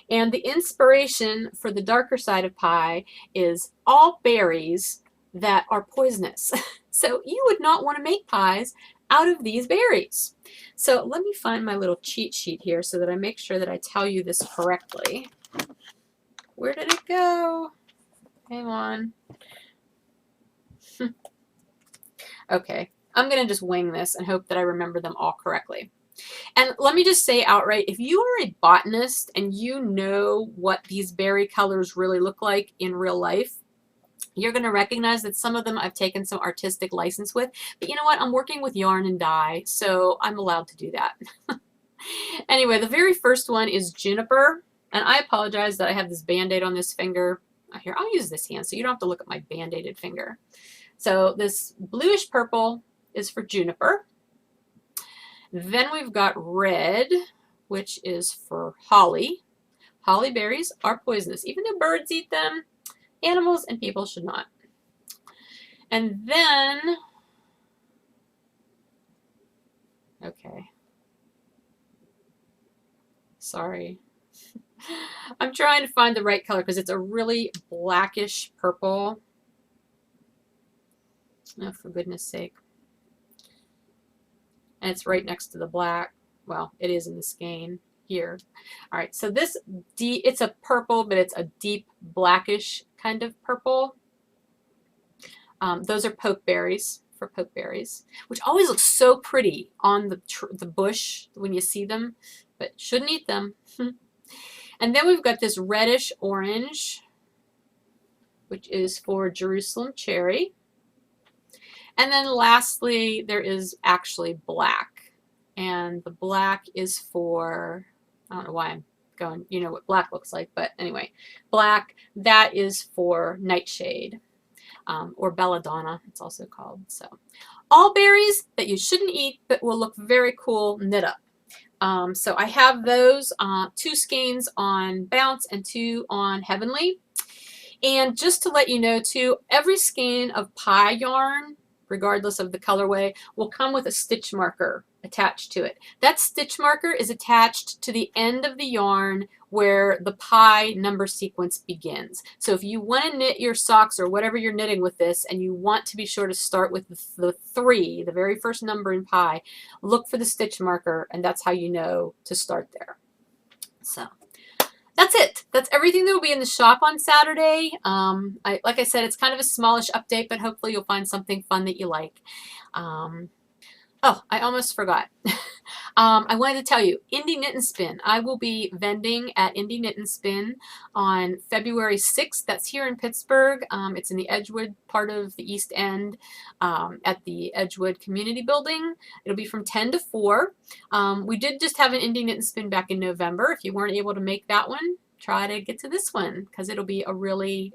Speaker 1: And the inspiration for the darker side of pie is all berries that are poisonous. So you would not want to make pies out of these berries. So let me find my little cheat sheet here so that I make sure that I tell you this correctly. Where did it go? Hang on. Okay, I'm going to just wing this and hope that I remember them all correctly. And let me just say outright, if you are a botanist and you know what these berry colors really look like in real life, you're going to recognize that some of them I've taken some artistic license with. But you know what? I'm working with yarn and dye, so I'm allowed to do that. Anyway, the very first one is juniper. And I apologize that I have this Band-Aid on this finger. Here, I'll use this hand so you don't have to look at my Band-Aided finger. So this bluish purple is for juniper. Then we've got red, which is for holly. Holly berries are poisonous. Even though birds eat them, animals and people should not. And then, okay. Sorry. I'm trying to find the right color because it's a really blackish purple. Oh, for goodness sake. And it's right next to the black. Well, it is in the skein here. All right, so this, it's a purple, but it's a deep blackish kind of purple. Those are pokeberries, for pokeberries, which always look so pretty on the bush when you see them, but shouldn't eat them. And then we've got this reddish orange. which is for Jerusalem cherry. And then lastly, there is actually black. And the black is for, I don't know why I'm going, you know what black looks like, but anyway, black, that is for nightshade, or belladonna, it's also called. So all berries that you shouldn't eat but will look very cool knit up. So I have those 2 skeins on Bounce and 2 on Heavenly. And just to let you know too, every skein of pie yarn, regardless of the colorway, will come with a stitch marker attached to it. That stitch marker is attached to the end of the yarn where the pie number sequence begins. So if you want to knit your socks or whatever you're knitting with this, and you want to be sure to start with the 3, the very first number in pie, look for the stitch marker, and that's how you know to start there. So that's it. That's everything that will be in the shop on Saturday. Like I said, it's kind of a smallish update, but hopefully you'll find something fun that you like. Oh, I almost forgot. I wanted to tell you, Indie Knit and Spin. I will be vending at Indie Knit and Spin on February 6th. That's here in Pittsburgh. It's in the Edgewood part of the East End at the Edgewood Community Building. It'll be from 10 to 4. We did just have an Indie Knit and Spin back in November. If you weren't able to make that one, try to get to this one because it'll be a really...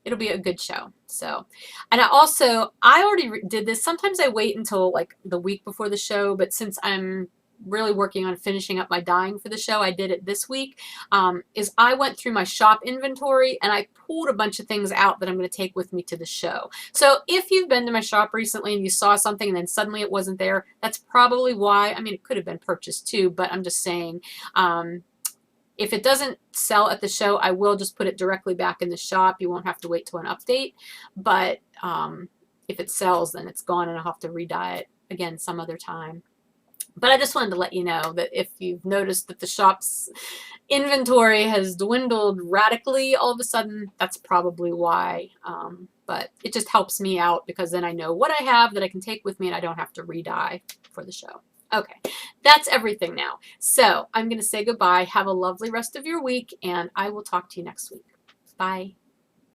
Speaker 1: it'll be a good show. So, and I already did this. Sometimes I wait until like the week before the show, but since I'm really working on finishing up my dyeing for the show, I did it this week, is I went through my shop inventory and I pulled a bunch of things out that I'm going to take with me to the show. So if you've been to my shop recently and you saw something and then suddenly it wasn't there, that's probably why. I mean, it could have been purchased too, but I'm just saying, if it doesn't sell at the show, I will just put it directly back in the shop. You won't have to wait till an update. But if it sells, then it's gone and I'll have to re-dye it again some other time. But I just wanted to let you know that if you've noticed that the shop's inventory has dwindled radically all of a sudden, that's probably why. But it just helps me out because then I know what I have that I can take with me and I don't have to re-dye for the show. Okay, that's everything now. So I'm going to say goodbye. Have a lovely rest of your week, and I will talk to you next week. Bye.